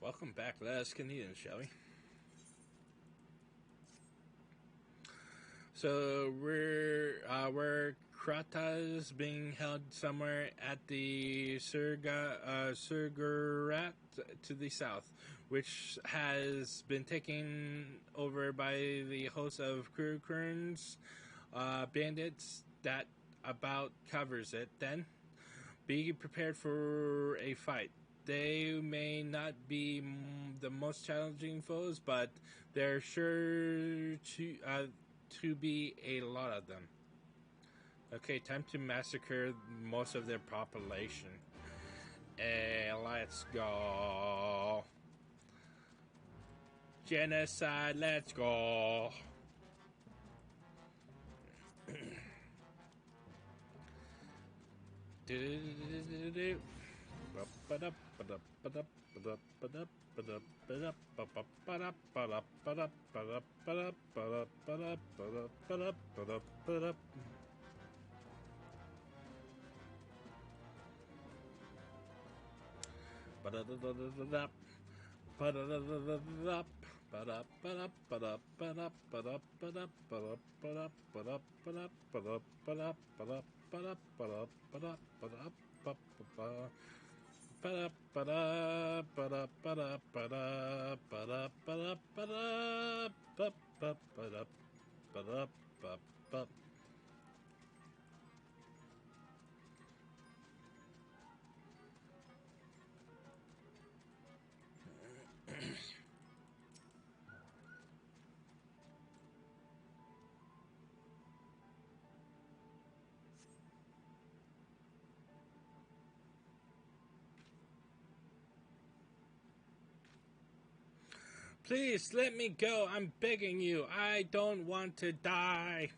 Welcome back. Let us continue, shall we? So we're Krata's being held somewhere at the Surgurat to the south, which has been taken over by the host of Kurkurns, bandits. That about covers it. Then be prepared for a fight. They may not be the most challenging foes, but they're sure to be a lot of them. Okay, time to massacre most of their population. Let's go. Genocide, let's go. Do-do-do-do-do-do. Please let me go. I'm begging you. I don't want to die.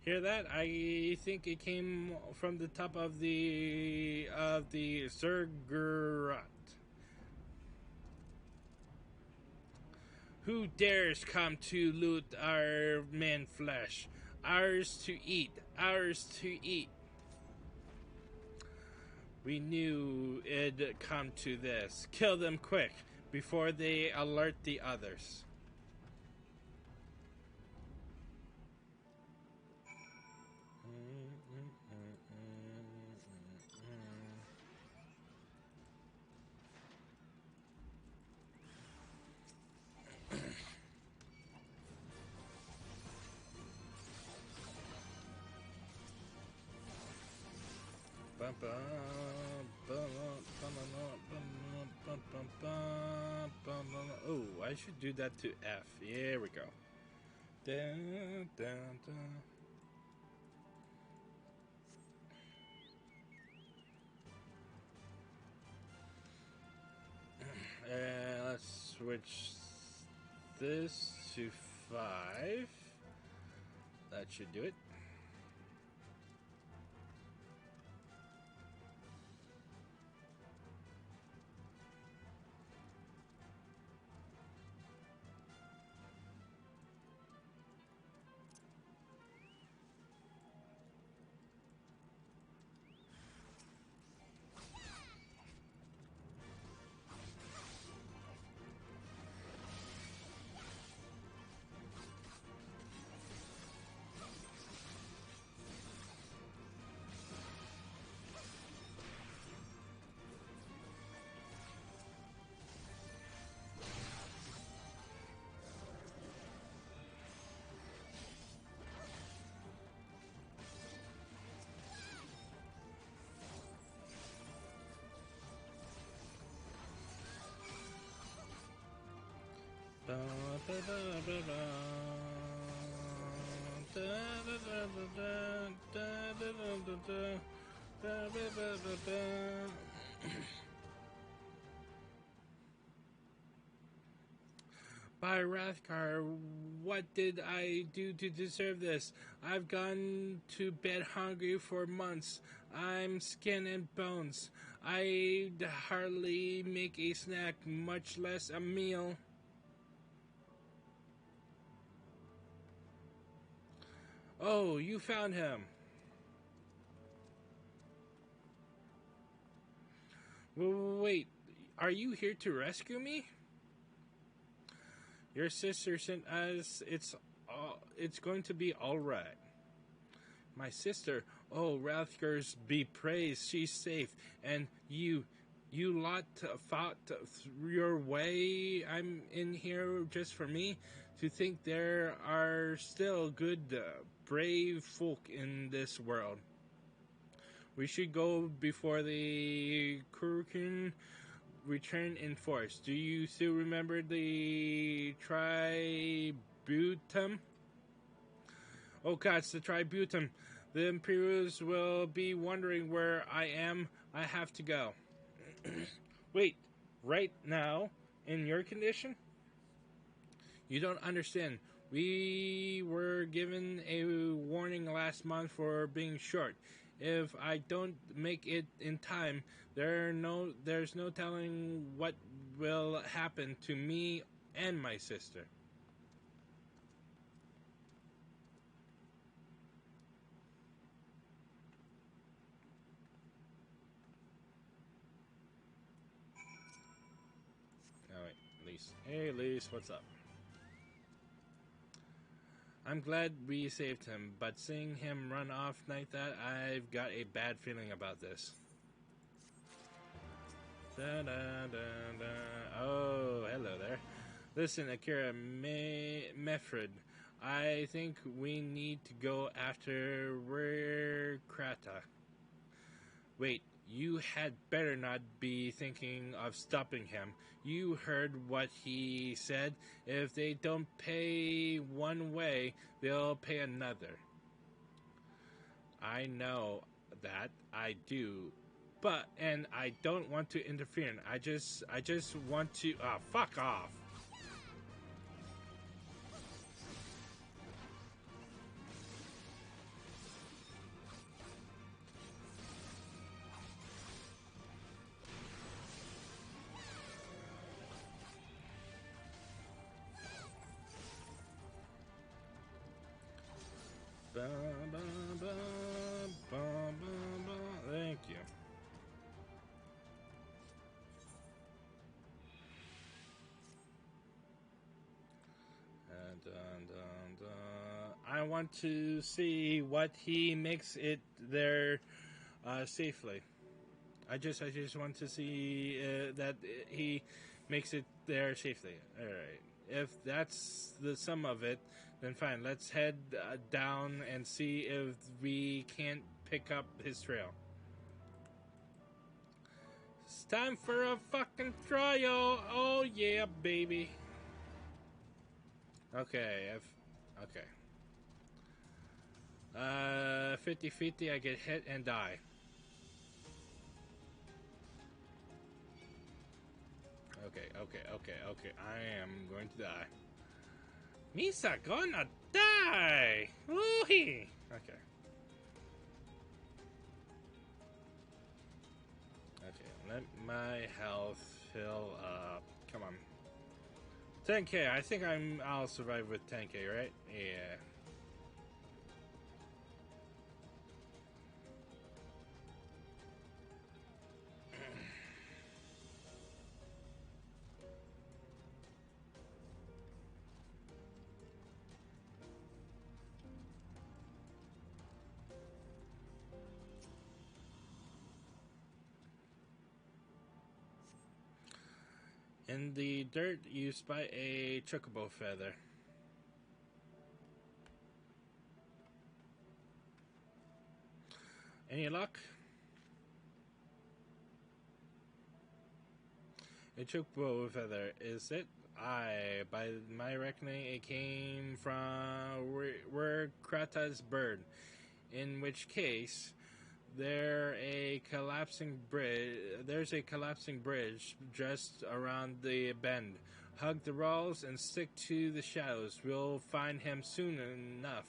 Hear that? I think it came from the top of the Zergurat. Who dares come to loot our men flesh? Ours to eat. Ours to eat. We knew it'd come to this. Kill them quick before they alert the others. Oh, I should do that to F. Here we go. Dun, dun, dun. Let's switch this to 5. That should do it. By Rathgar, what did I do to deserve this? I've gone to bed hungry for months. I'm skin and bones. I'd hardly make a snack, much less a meal. Oh, you found him. Wait, are you here to rescue me? Your sister sent us. It's going to be all right. My sister, oh, Rathgers be praised, she's safe, and you lot fought your way. I'm in here just for me. To think there are still good, brave folk in this world. We should go before the Kurukin return in force. Do you still remember the Tributum? Oh god, it's the Tributum. The Imperials will be wondering where I am. I have to go. Wait, right now? In your condition? You don't understand. We were given a warning last month for being short. If I don't make it in time, there's no telling what will happen to me and my sister. Oh wait, Lise. Hey Lise, what's up? I'm glad we saved him, but seeing him run off like that, I've got a bad feeling about this. Da, da, da, da. Oh, hello there. Listen, Akira Mefred, I think we need to go after Krata. Wait, you had better not be thinking of stopping him. You heard what he said. If they don't pay one way, they'll pay another. I know that. I do. But, and I don't want to interfere. I just want to, fuck off. Ba, ba, ba, ba, ba, ba. Thank you. I want to see what he makes it there safely. I just want to see that he makes it there safely. All right. If that's the sum of it, then fine. Let's head down and see if we can't pick up his trail. It's time for a fucking trial. Oh yeah, baby. Okay. Okay. 50-50, I get hit and die. Okay. I am going to die. Misa gonna die! Woohee! Okay. Okay, let my health fill up. Come on. 10k, I think I'll survive with 10k, right? Yeah. In the dirt, you spy a chocobo feather. Any luck? A chocobo feather, is it? Aye, by my reckoning, it came from where Krata's bird. In which case, there's a collapsing bridge just around the bend. Hug the walls and stick to the shadows. We'll find him soon enough.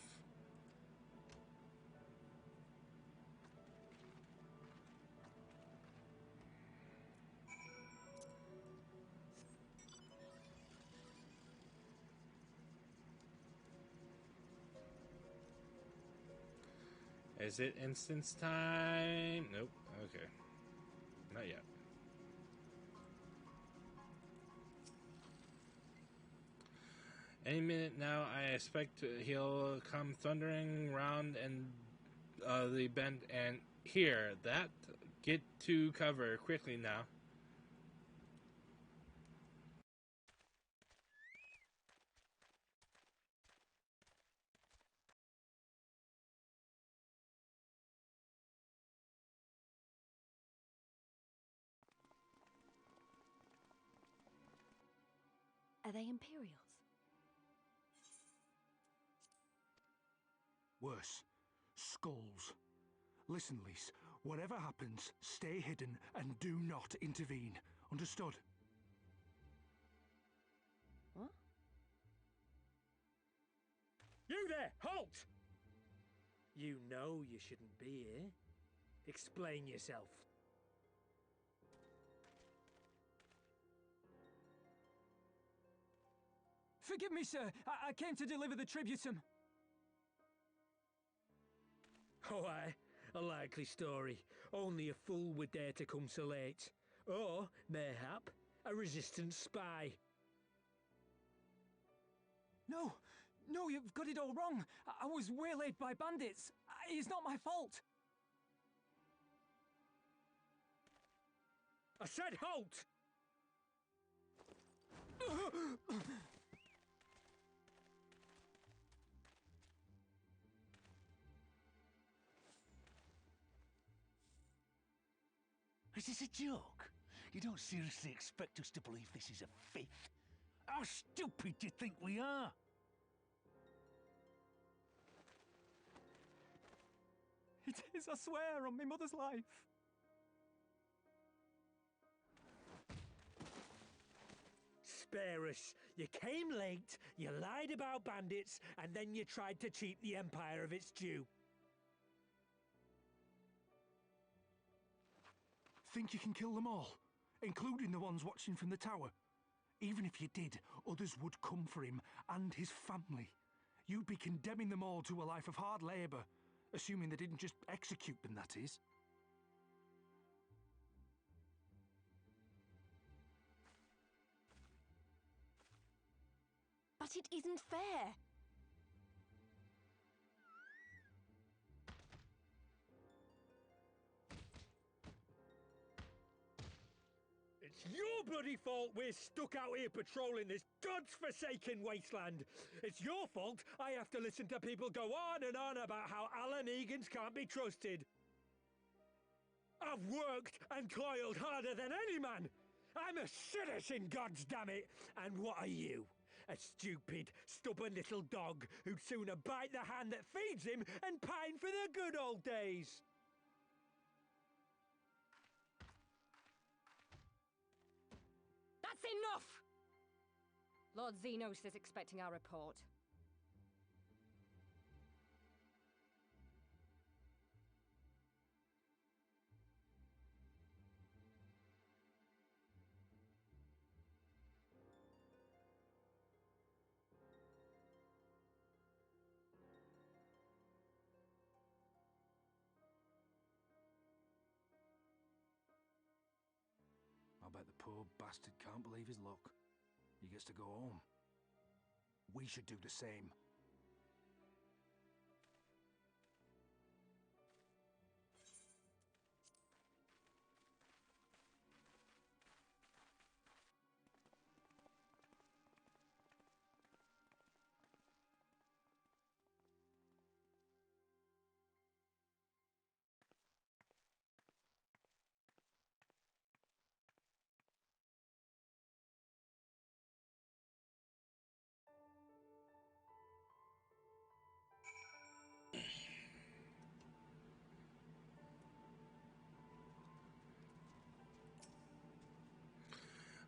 Is it instance time? Nope. Okay. Not yet. Any minute now, I expect he'll come thundering round and the bend and here, that. Get to cover quickly now. Are they Imperials? Worse. Skulls. Listen, Lise. Whatever happens, stay hidden and do not intervene. Understood? What? You there! Halt! You know you shouldn't be here. Explain yourself. Forgive me, sir. I came to deliver the tributum. Oh, aye. A likely story. Only a fool would dare to come so late. Or, mayhap, a resistance spy. No, no, you've got it all wrong. I was waylaid by bandits. It's not my fault. I said halt! Is this a joke? You don't seriously expect us to believe this is a fifth? How stupid do you think we are? It is, I swear, on my mother's life. Spare us. You came late, you lied about bandits, and then you tried to cheat the Empire of its due. Think you can kill them all? Including the ones watching from the tower? Even if you did, others would come for him and his family. You'd be condemning them all to a life of hard labour, assuming they didn't just execute them, that is. But it isn't fair. It's your bloody fault we're stuck out here patrolling this god's-forsaken wasteland. It's your fault I have to listen to people go on and on about how Alan Egan's can't be trusted. I've worked and toiled harder than any man. I'm a citizen, goddammit. And what are you? A stupid, stubborn little dog who'd sooner bite the hand that feeds him and pine for the good old days. That's enough! Lord Xenos is expecting our report. I bet the poor bastard can't believe his luck. He gets to go home. We should do the same.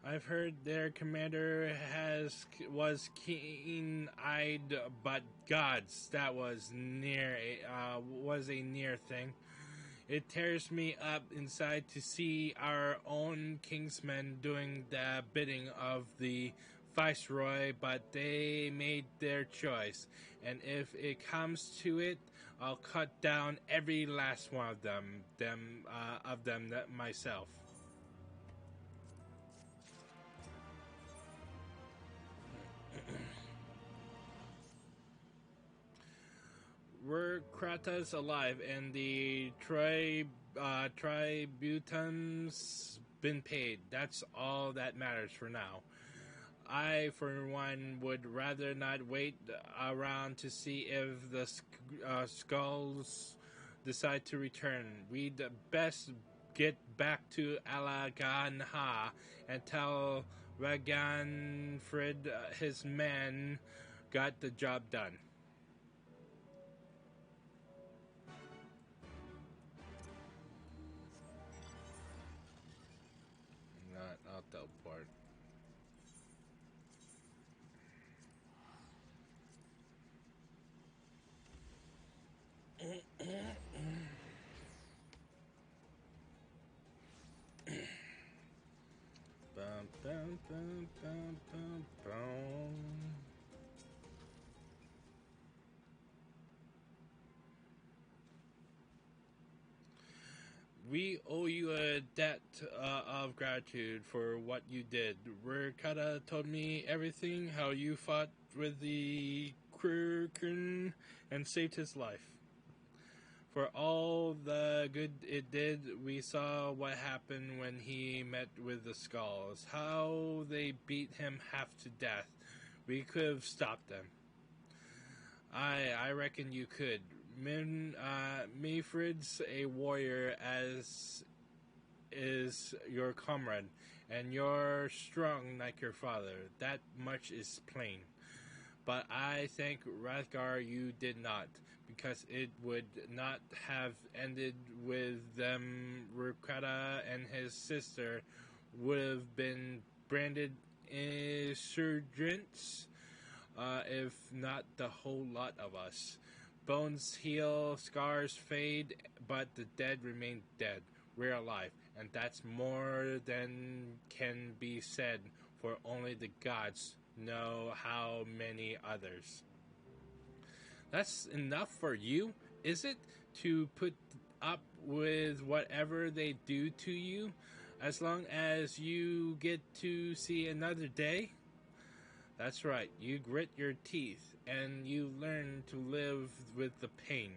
I've heard their commander was keen-eyed, but gods, that was a near thing. It tears me up inside to see our own kingsmen doing the bidding of the viceroy, but they made their choice, and if it comes to it, I'll cut down every last one of them myself. Were Kratas alive and the tributum's been paid. That's all that matters for now. I, for one, would rather not wait around to see if the skulls decide to return. We'd best get back to Alaganha and tell Raganfrid his men got the job done. I'll teleport. Bum, bum, bum, bum, bum, bum. We owe you a debt of gratitude for what you did. Rikata told me everything, how you fought with the Kurkun and saved his life. For all the good it did, we saw what happened when he met with the Skulls. How they beat him half to death. We could have stopped them. I reckon you could. Mifrid's a warrior, as is your comrade, and you're strong like your father. That much is plain. But I think, Rathgar, you did not, because it would not have ended with them. Rukata and his sister would have been branded insurgents, if not the whole lot of us. Bones heal, scars fade, but the dead remain dead. We're alive, and that's more than can be said, for only the gods know how many others. That's enough for you, is it? To put up with whatever they do to you, as long as you get to see another day? That's right, you grit your teeth, and you learn to live with the pain.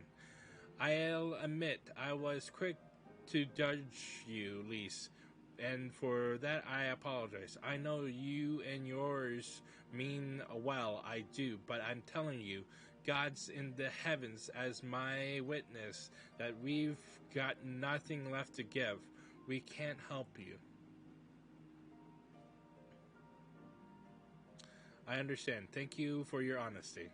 I'll admit, I was quick to judge you, Lise, and for that I apologize. I know you and yours mean well, I do, but I'm telling you, God's in the heavens as my witness, that we've got nothing left to give. We can't help you. I understand. Thank you for your honesty.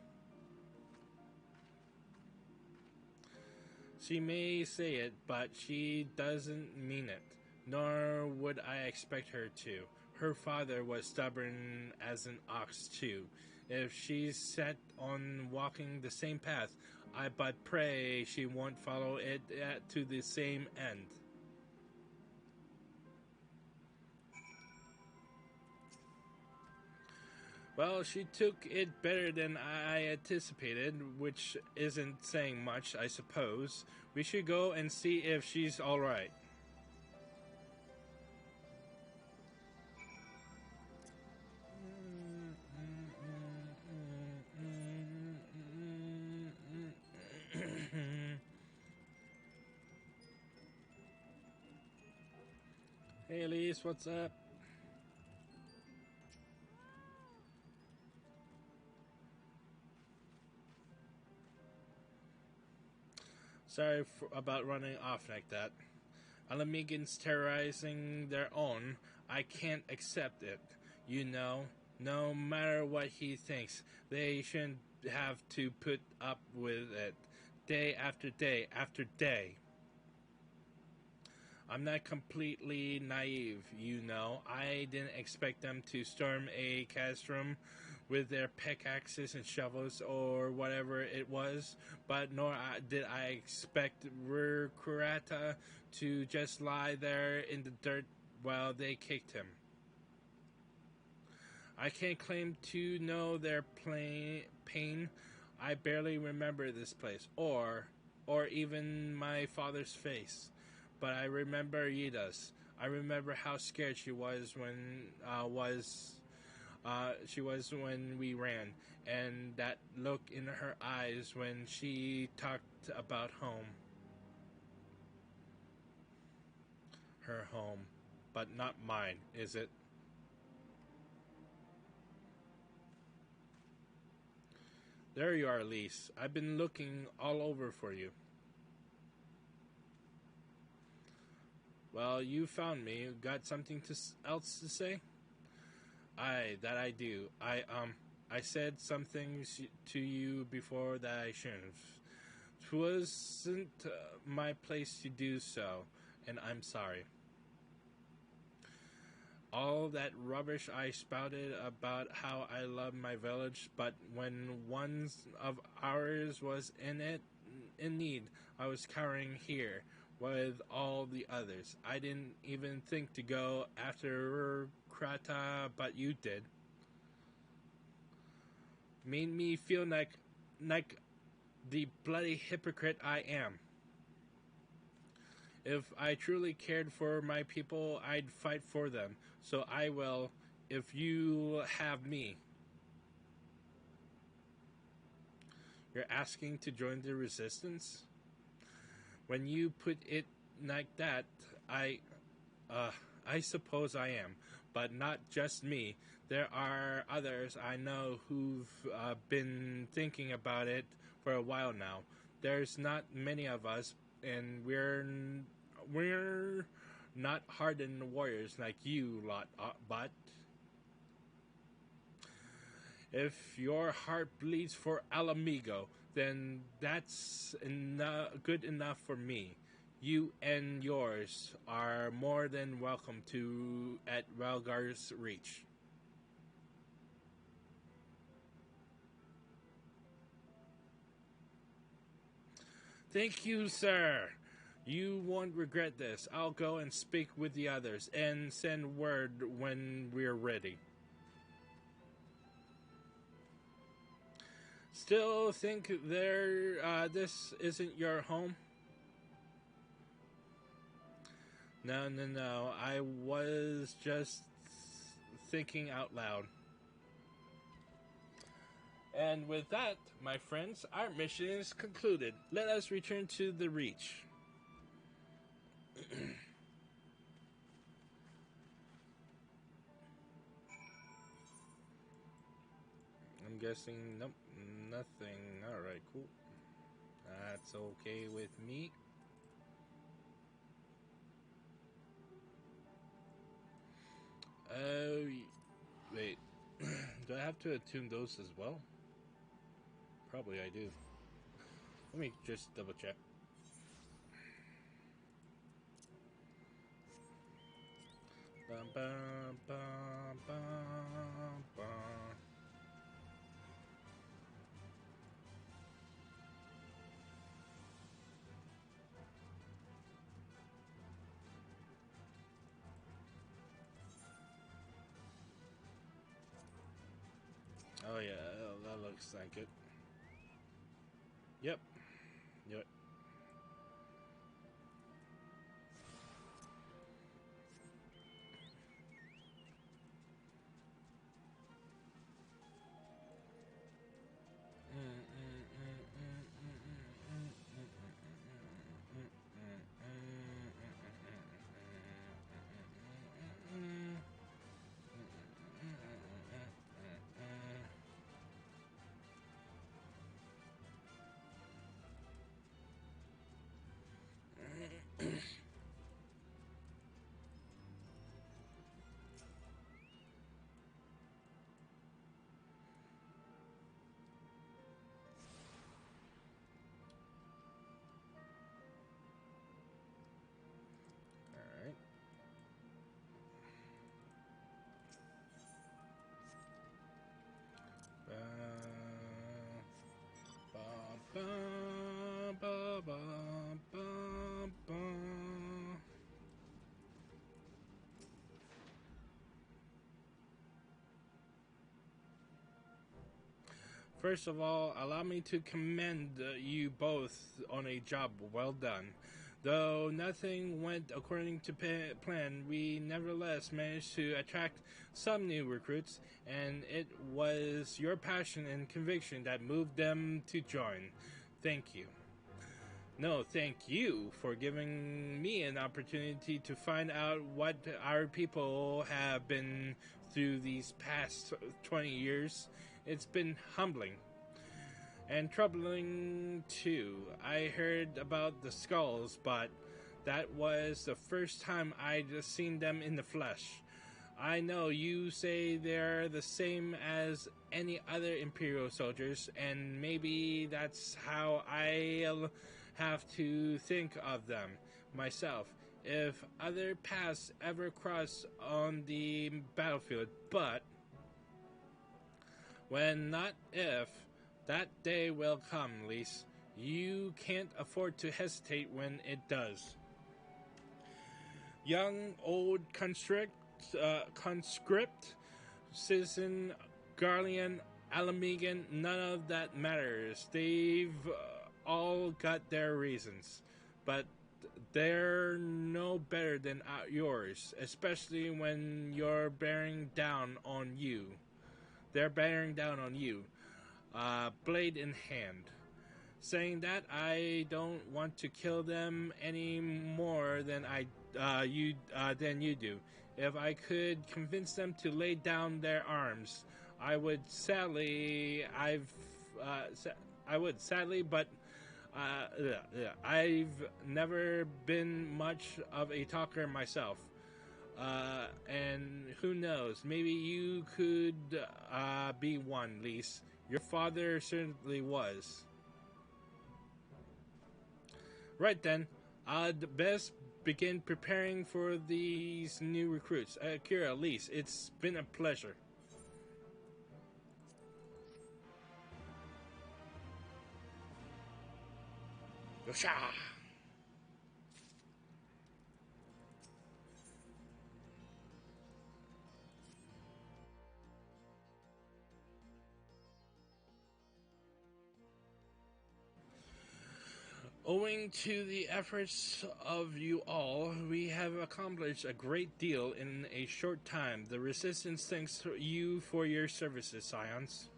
She may say it, but she doesn't mean it, nor would I expect her to. Her father was stubborn as an ox, too. If she's set on walking the same path, I but pray she won't follow it to the same end. Well, she took it better than I anticipated, which isn't saying much, I suppose. We should go and see if she's alright. Hey, Elise, what's up? Sorry about running off like that. Alamegans terrorizing their own. I can't accept it. You know, no matter what he thinks, they shouldn't have to put up with it. Day after day after day. I'm not completely naive, you know. I didn't expect them to storm a castrum with their pickaxes and shovels or whatever it was, but nor did I expect Rukurata to just lie there in the dirt while they kicked him. I can't claim to know their pain. I barely remember this place, or even my father's face. But I remember Yida's. I remember how scared she was when she was when we ran, and that look in her eyes when she talked about home. Her home, but not mine, is it? There you are, Lise. I've been looking all over for you. Well, you found me. Got something else to say? Aye, that I do. I said some things to you before that I shouldn't. 'Twasn't my place to do so, and I'm sorry. All that rubbish I spouted about how I love my village, but when one of ours was in need, I was cowering here with all the others. I didn't even think to go after Krata, but you did. Made me feel like the bloody hypocrite I am. If I truly cared for my people, I'd fight for them. So I will, if you have me. You're asking to join the resistance? When you put it like that, I suppose I am. But not just me. There are others I know who've been thinking about it for a while now. There's not many of us, and we're not hardened warriors like you lot, but if your heart bleeds for Alamigo, then that's good enough for me. You and yours are more than welcome to at Relgar's Reach. Thank you, sir. You won't regret this. I'll go and speak with the others and send word when we're ready. Still think this isn't your home? No. I was just thinking out loud. And with that, my friends, our mission is concluded. Let us return to the Reach. I'm guessing, nope, nothing. Alright, cool. That's okay with me. Wait. Do I have to attune those as well? Probably I do. Let me just double check. Bum, bum, bum, bum, bum. Oh yeah, that looks like it. Yep. Yep. Alright. Ba, ba, ba, ba, ba. First of all, allow me to commend you both on a job well done. Though nothing went according to plan, we nevertheless managed to attract some new recruits, and it was your passion and conviction that moved them to join. Thank you. No, thank you for giving me an opportunity to find out what our people have been through these past 20 years. It's been humbling. And troubling, too. I heard about the skulls, but that was the first time I'd seen them in the flesh. I know you say they're the same as any other Imperial soldiers, and maybe that's how I'll have to think of them myself if other paths ever cross on the battlefield. But when, not if, that day will come, Lise. You can't afford to hesitate when it does. Young, old, conscript, citizen, Garlean, Alamegan, none of that matters. They've all got their reasons, but they're no better than yours, especially when you're bearing down on you. They're bearing down on you, blade in hand. Saying that, I don't want to kill them any more than you do. If I could convince them to lay down their arms, I would. Sadly, but I've never been much of a talker myself. And who knows, maybe you could be one, Lise. Your father certainly was. Right then, I'd best begin preparing for these new recruits. Kira, Lise, it's been a pleasure. Yosha! Owing to the efforts of you all, we have accomplished a great deal in a short time. The Resistance thanks you for your services, Scions.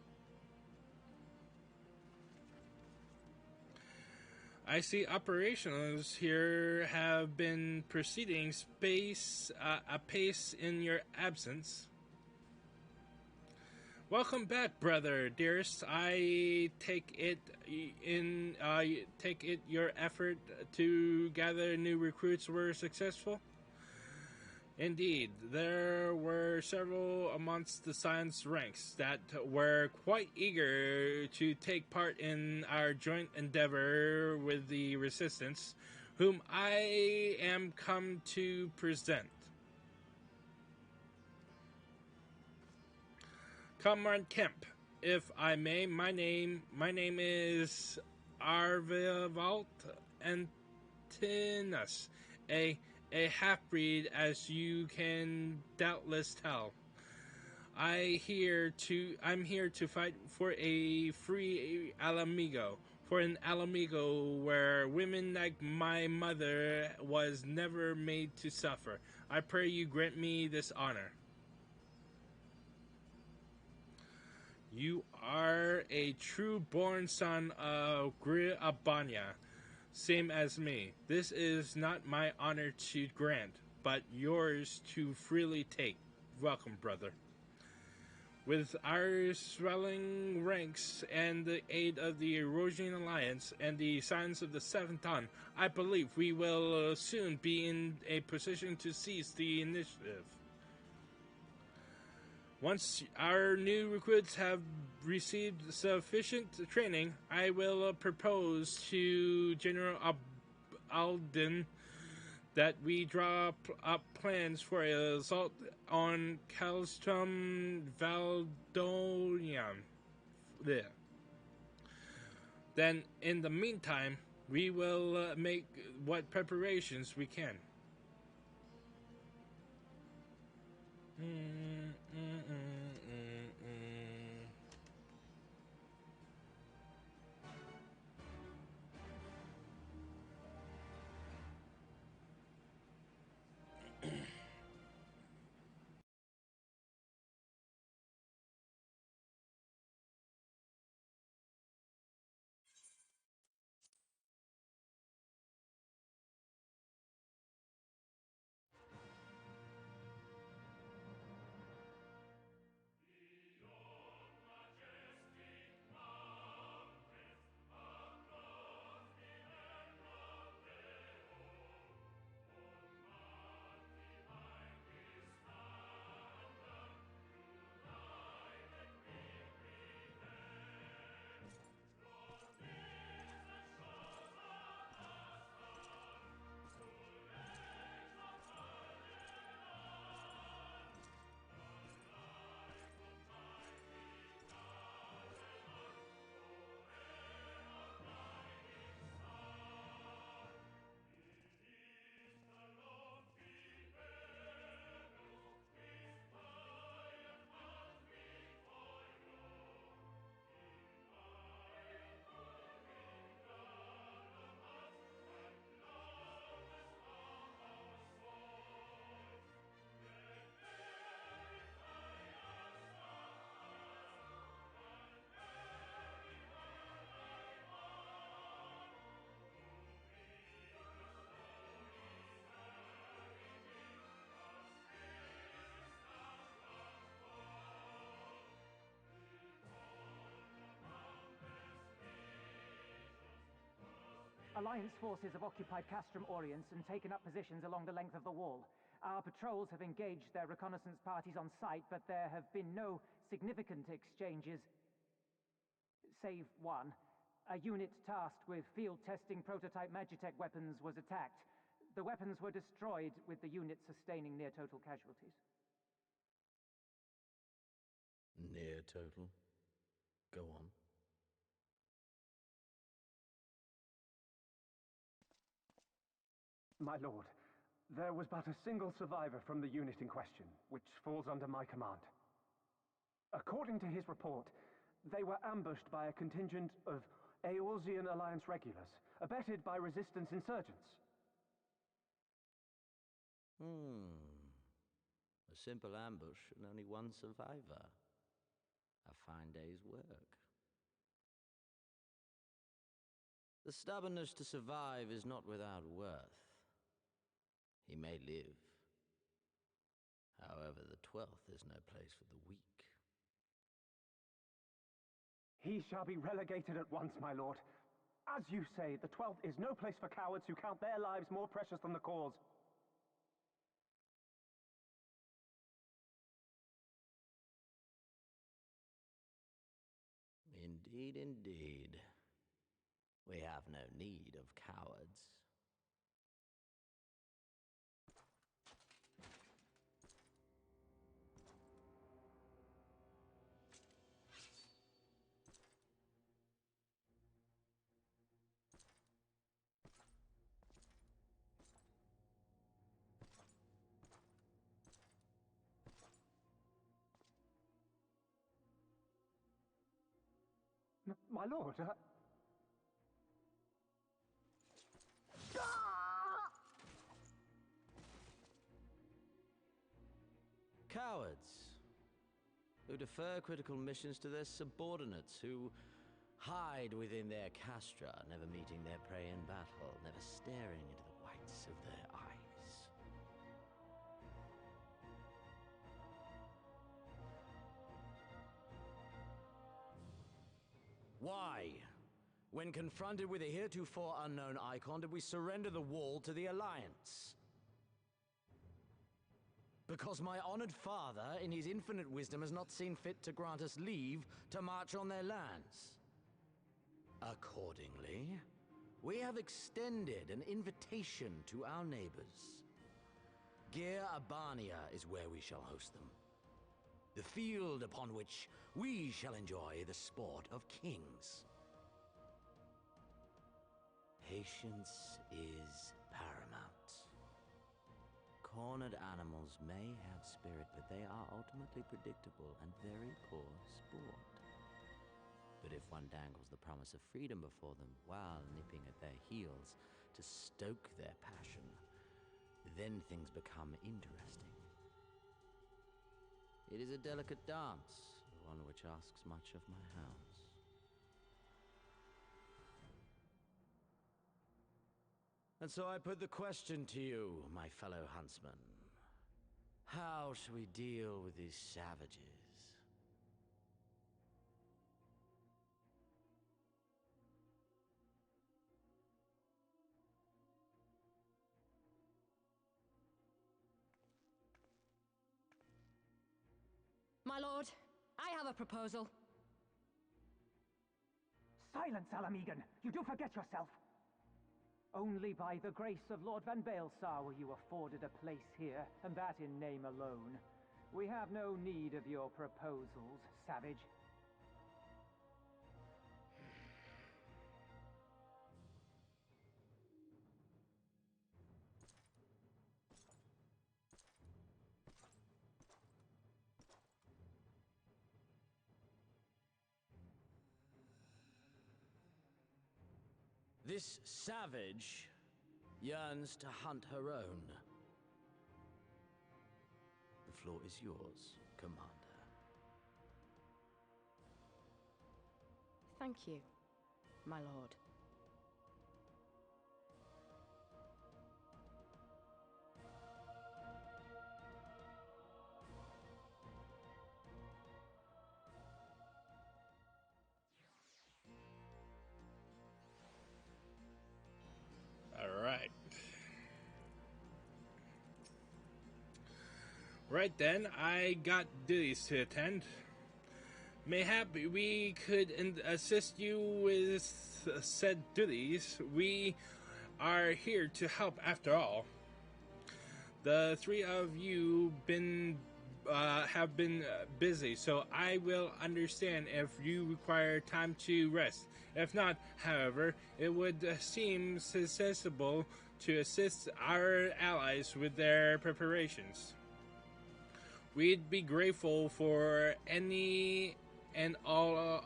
I see operations here have been proceeding apace in your absence. Welcome back, brother, dearest. I take it your effort to gather new recruits were successful. Indeed, there were several amongst the Science ranks that were quite eager to take part in our joint endeavor with the Resistance, whom I am come to present. Comrade Kemp, if I may, my name is Arvivalt Antinus, a half-breed, as you can doubtless tell. I'm here to fight for a free Alamigo, for an Alamigo where women like my mother was never made to suffer. I pray you grant me this honor. You are a true-born son of Griabanya, same as me. This is not my honor to grant, but yours to freely take. Welcome, brother. With our swelling ranks and the aid of the Erosian Alliance and the Science of the Seventh Dawn, I believe we will soon be in a position to seize the initiative. Once our new recruits have received sufficient training, I will propose to General Alden that we draw up plans for an assault on Calstrom Valdonian. Then, in the meantime, we will make what preparations we can. Alliance forces have occupied Castrum Orients and taken up positions along the length of the wall. Our patrols have engaged their reconnaissance parties on site, but there have been no significant exchanges, save one. A unit tasked with field testing prototype Magitech weapons was attacked. The weapons were destroyed, with the unit sustaining near total casualties. Near total? Go on. My lord, there was but a single survivor from the unit in question, which falls under my command. According to his report, they were ambushed by a contingent of Eorzean Alliance regulars, abetted by resistance insurgents. A simple ambush and only one survivor. A fine day's work. The stubbornness to survive is not without worth. He may live. However, the 12th is no place for the weak. He shall be relegated at once, my lord. As you say, the 12th is no place for cowards who count their lives more precious than the cause. Indeed, indeed. We have no need of cowards. My lord, Cowards who defer critical missions to their subordinates, who hide within their castra, never meeting their prey in battle, never staring into the whites of their eyes. Why, when confronted with a heretofore unknown icon, did we surrender the wall to the Alliance? Because my honored father, in his infinite wisdom, has not seen fit to grant us leave to march on their lands. Accordingly, we have extended an invitation to our neighbors. Gir Abania is where we shall host them. The field upon which we shall enjoy the sport of kings. Patience is paramount. Cornered animals may have spirit, but they are ultimately predictable and very poor sport. But if one dangles the promise of freedom before them while nipping at their heels to stoke their passion, then things become interesting. It is a delicate dance, one which asks much of my hounds. And so I put the question to you, my fellow huntsman. How shall we deal with these savages? My lord, I have a proposal. Silence, Alamegan! You do forget yourself! Only by the grace of Lord Van Baelsar were you afforded a place here, and that in name alone. We have no need of your proposals, savage. This savage yearns to hunt her own. The floor is yours, Commander. Thank you, my lord. Right then, I got duties to attend. Mayhap we could assist you with said duties. We are here to help after all. The three of you have been busy, so I will understand if you require time to rest. If not, however, it would seem sensible to assist our allies with their preparations. We'd be grateful for any and all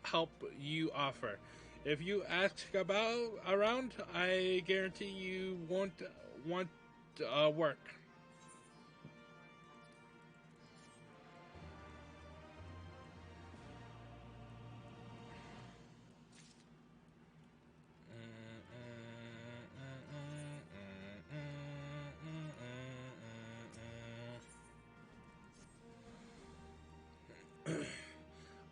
help you offer. If you ask around, I guarantee you won't want work.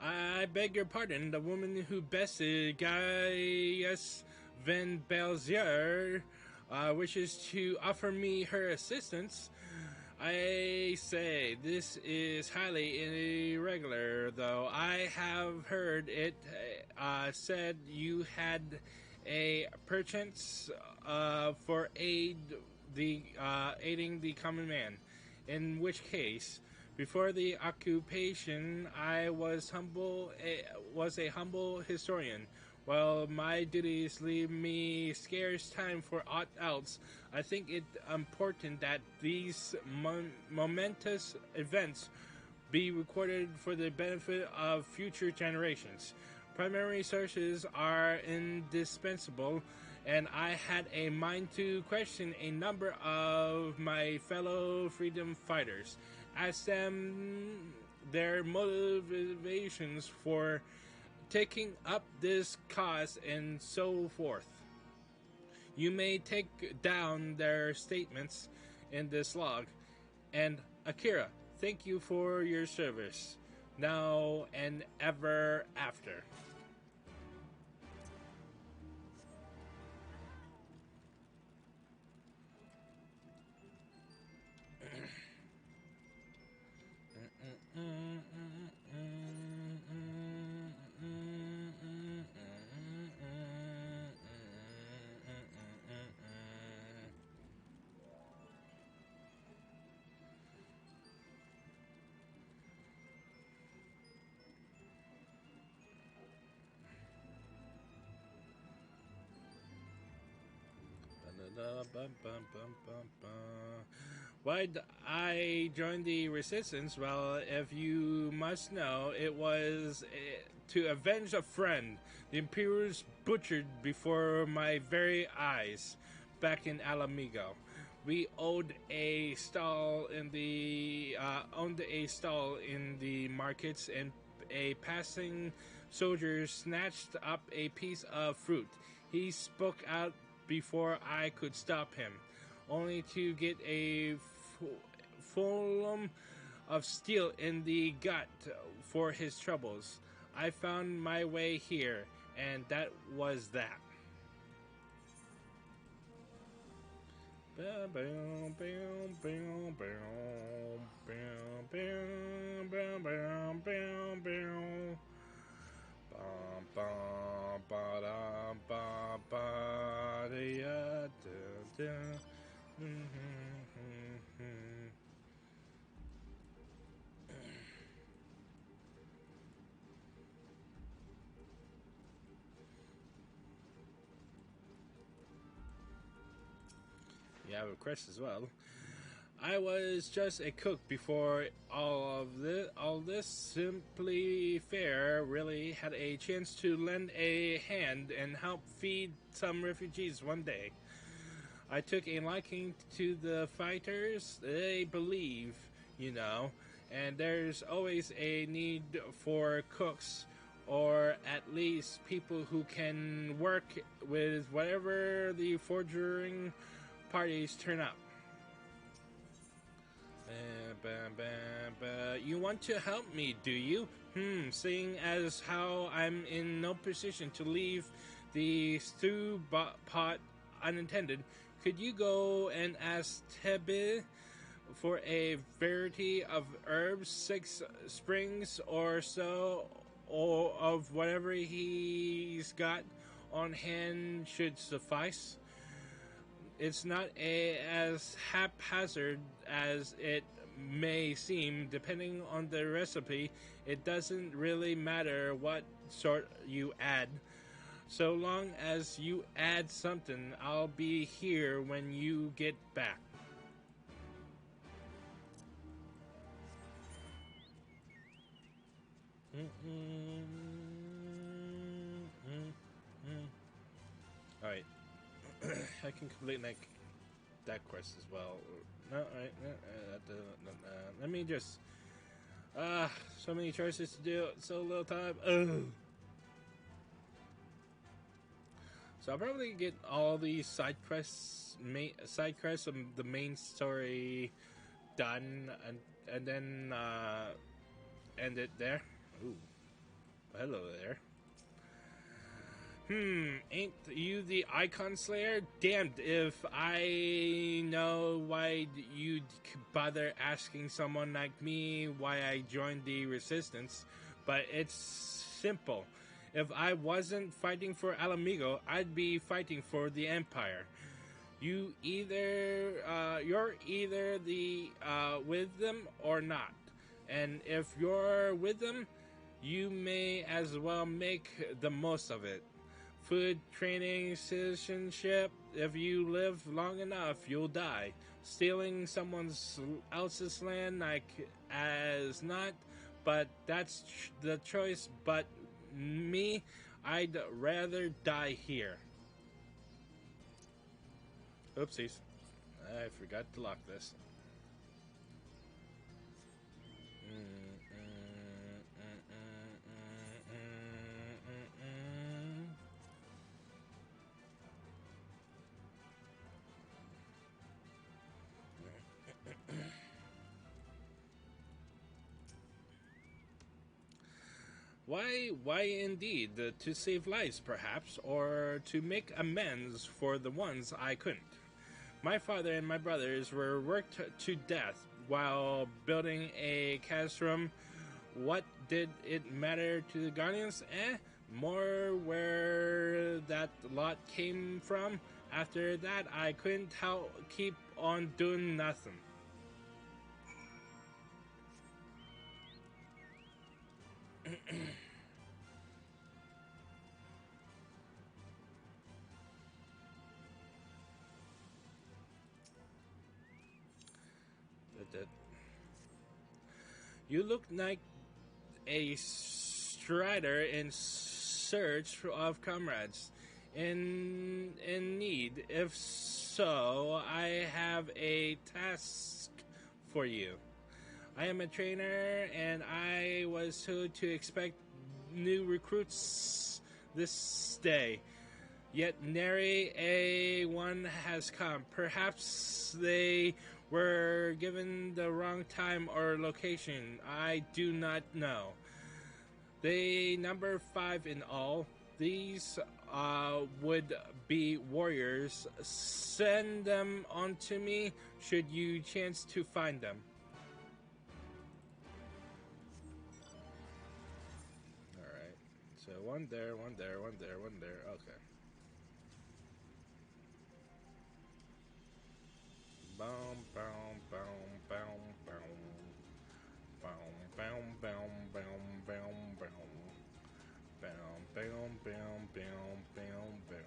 I beg your pardon, the woman who bested Gaius Van Belzier wishes to offer me her assistance. I say, this is highly irregular, though I have heard it said you had a perchance for aiding the common man, in which case, before the occupation, I was a humble historian. While my duties leave me scarce time for aught else, I think it important that these momentous events be recorded for the benefit of future generations. Primary sources are indispensable, and I had a mind to question a number of my fellow freedom fighters, ask them their motivations for taking up this cause and so forth. You may take down their statements in this log. And Akira, thank you for your service, now and ever after. Why'd I join the resistance? Well, if you must know, it was to avenge a friend. The Imperials butchered before my very eyes back in Alamigo. We owned a stall in the markets, and a passing soldier snatched up a piece of fruit. He spoke out before I could stop him, only to get a fulcrum of steel in the gut for his troubles. I found my way here, and that was that. You have a quest as well. I was just a cook before all this. Simply Fair really had a chance to lend a hand and help feed some refugees one day. I took a liking to the fighters. They believe, and there's always a need for cooks, or at least people who can work with whatever the forging parties turn up. You want to help me, do you? Seeing as how I'm in no position to leave the stew pot unattended, could you go and ask Tebe for a variety of herbs, 6 springs or so, or of whatever he's got on hand should suffice. It's not as haphazard as it may seem. Depending on the recipe, it doesn't really matter what sort you add. So long as you add something, I'll be here when you get back. Alright. I can complete that quest as well. No, alright. Let me just... so many choices to do, so little time. Ugh. So I'll probably get all these side quests of the main story done, and then end it there. Ooh, hello there. Ain't you the Icon Slayer? Damned if I know why you'd bother asking someone like me why I joined the Resistance, but it's simple. If I wasn't fighting for Alamigo, I'd be fighting for the Empire. You're either with them or not. And if you're with them, you may as well make the most of it. Food, training, citizenship. If you live long enough, you'll die. Stealing someone else's land, like as not, but that's the choice. But me, I'd rather die here. Oopsies. I forgot to lock this. Why indeed? To save lives, perhaps, or to make amends for the ones I couldn't. My father and my brothers were worked to death while building a castrum. What did it matter to the Guardians? More where that lot came from. After that, I couldn't keep on doing nothing. You look like a strider in search of comrades in need. If so, I have a task for you. I am a trainer, and I was told to expect new recruits this day. Yet nary a one has come. Perhaps they were given the wrong time or location. I do not know. They number 5 in all. These would be warriors. Send them on to me should you chance to find them. Alright. So one there, one there, one there, one there. Okay. Boom, boom, boom, boom, boom. Boom, boom, boom, boom, boom, boom. Boom, boom, boom, boom, boom, boom.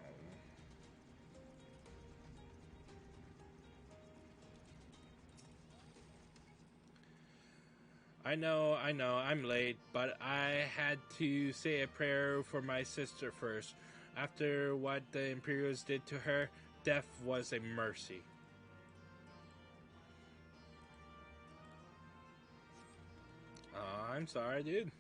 I know, I'm late, but I had to say a prayer for my sister first. After what the Imperials did to her, death was a mercy. I'm sorry, dude.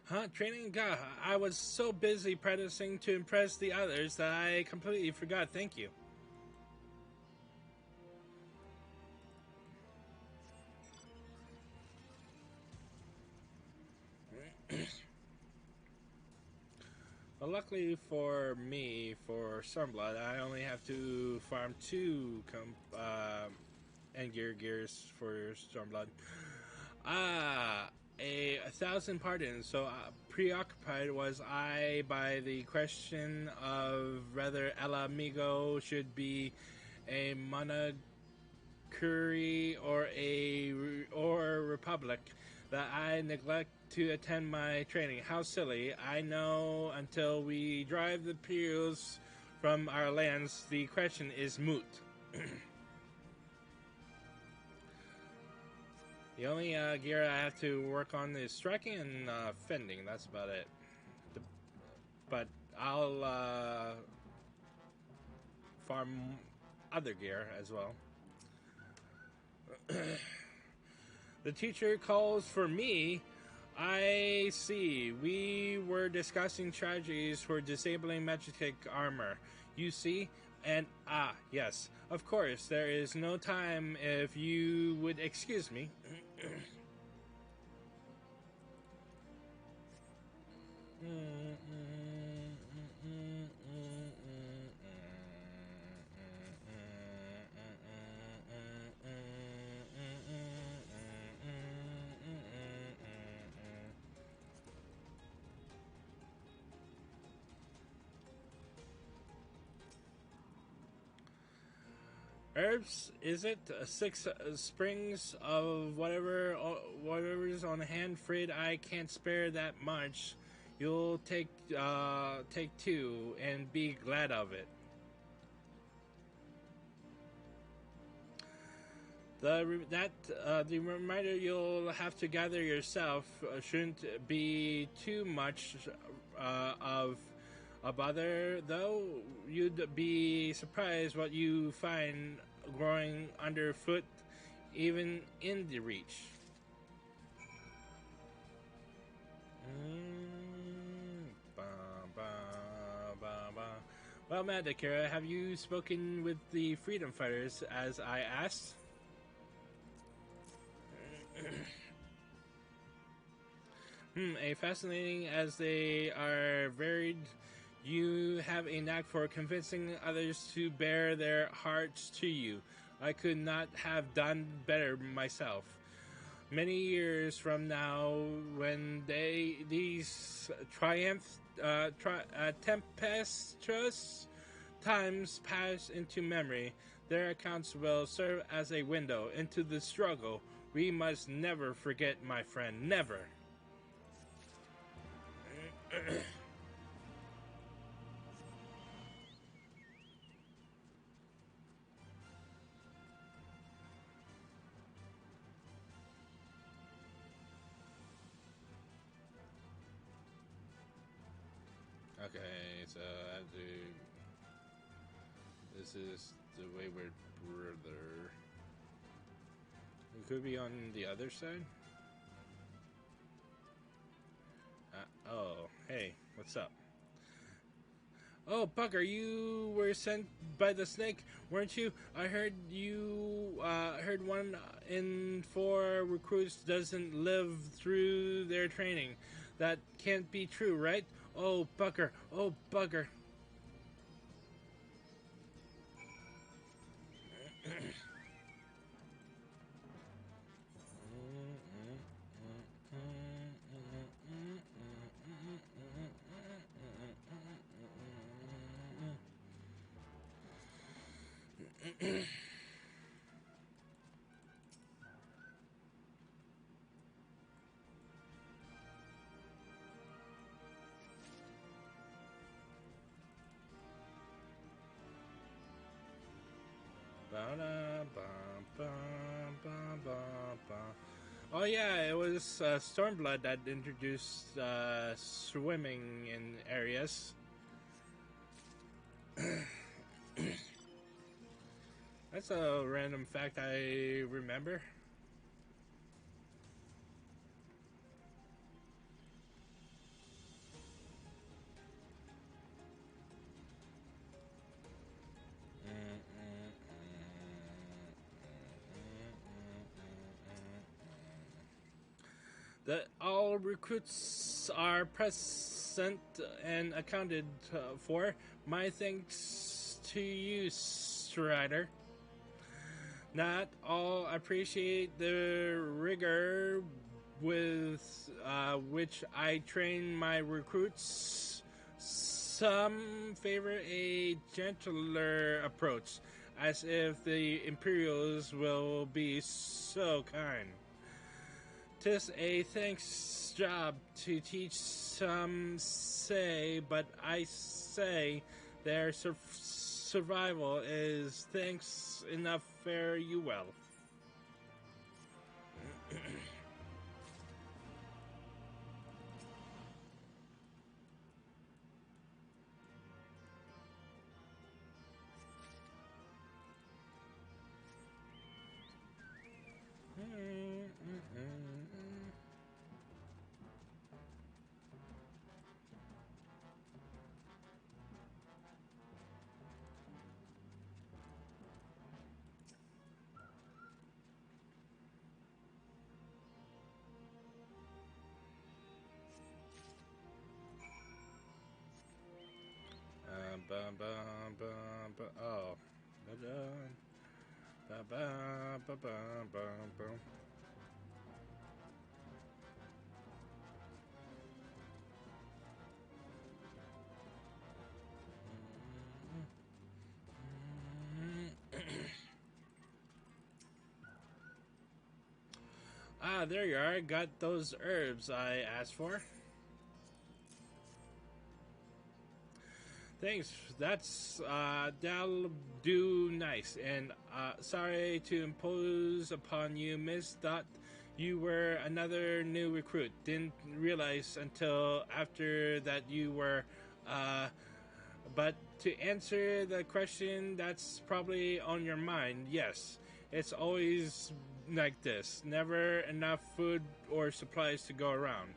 Huh? Training? God, I was so busy practicing to impress the others that I completely forgot. Thank you. Well, luckily for me, for Stormblood, I only have to farm two end gears for Stormblood. Ah, a thousand pardons. So preoccupied was I by the question of whether El Amigo should be a monarchy or republic that I neglect to attend my training. How silly! I know until we drive the Imperials from our lands, the question is moot. The only gear I have to work on is striking and fending. That's about it. But I'll farm other gear as well. The teacher calls for me. I see. We were discussing strategies for disabling magic armor. You see? And yes. Of course, there is no time if you would excuse me. Herbs, is it? Six springs of whatever's on hand. Afraid I can't spare that much. You'll take two and be glad of it. The reminder you'll have to gather yourself shouldn't be too much of a bother, though. You'd be surprised what you find growing underfoot, even in the reach. Well, Madakira, have you spoken with the freedom fighters as I asked? A fascinating as they are varied. You have a knack for convincing others to bear their hearts to you. I could not have done better myself. Many years from now, when these tempestuous times pass into memory, their accounts will serve as a window into the struggle. We must never forget, my friend, never. Okay, so I have to. This is the wayward brother. It could be on the other side. Oh, hey, what's up? Oh, Bugger, you were sent by the snake, weren't you? I heard you heard 1 in 4 recruits doesn't live through their training. That can't be true, right? Oh, Bugger, oh, Bugger. Oh yeah, it was Stormblood that introduced swimming in areas. That's a random fact I remember. That all recruits are present and accounted for. My thanks to you, Strider. Not all appreciate the rigor with which I train my recruits. Some favor a gentler approach, as if the Imperials will be so kind. 'Tis a thanks job to teach, some say, but I say their survival is thanks enough. Fare you well. Oh. Ah, there you are. Got those herbs I asked for. Thanks. That'll do nice. And sorry to impose upon you, miss. Thought you were another new recruit. Didn't realize until after that you were. But to answer the question that's probably on your mind, yes. It's always like this. Never enough food or supplies to go around.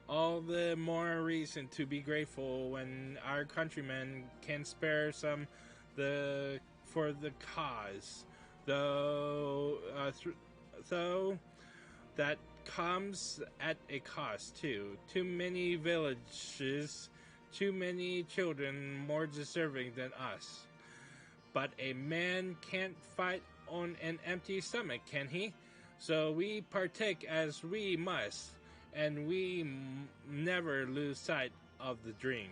All the more reason to be grateful when our countrymen can spare some for the cause. Though that comes at a cost too. Too many villages, too many children more deserving than us. But a man can't fight on an empty stomach, can he? So we partake as we must, and we never lose sight of the dream.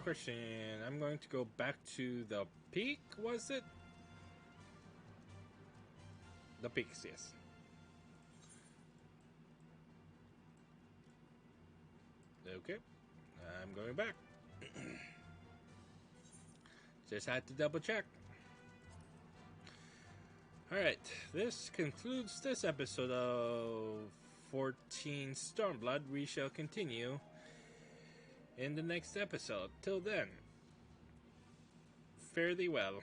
Question. I'm going to go back to the peak, was it? The peaks, yes. Okay. I'm going back. Just had to double check. Alright, this concludes this episode of 14 Stormblood. We shall continue in the next episode. Till then, fare thee well.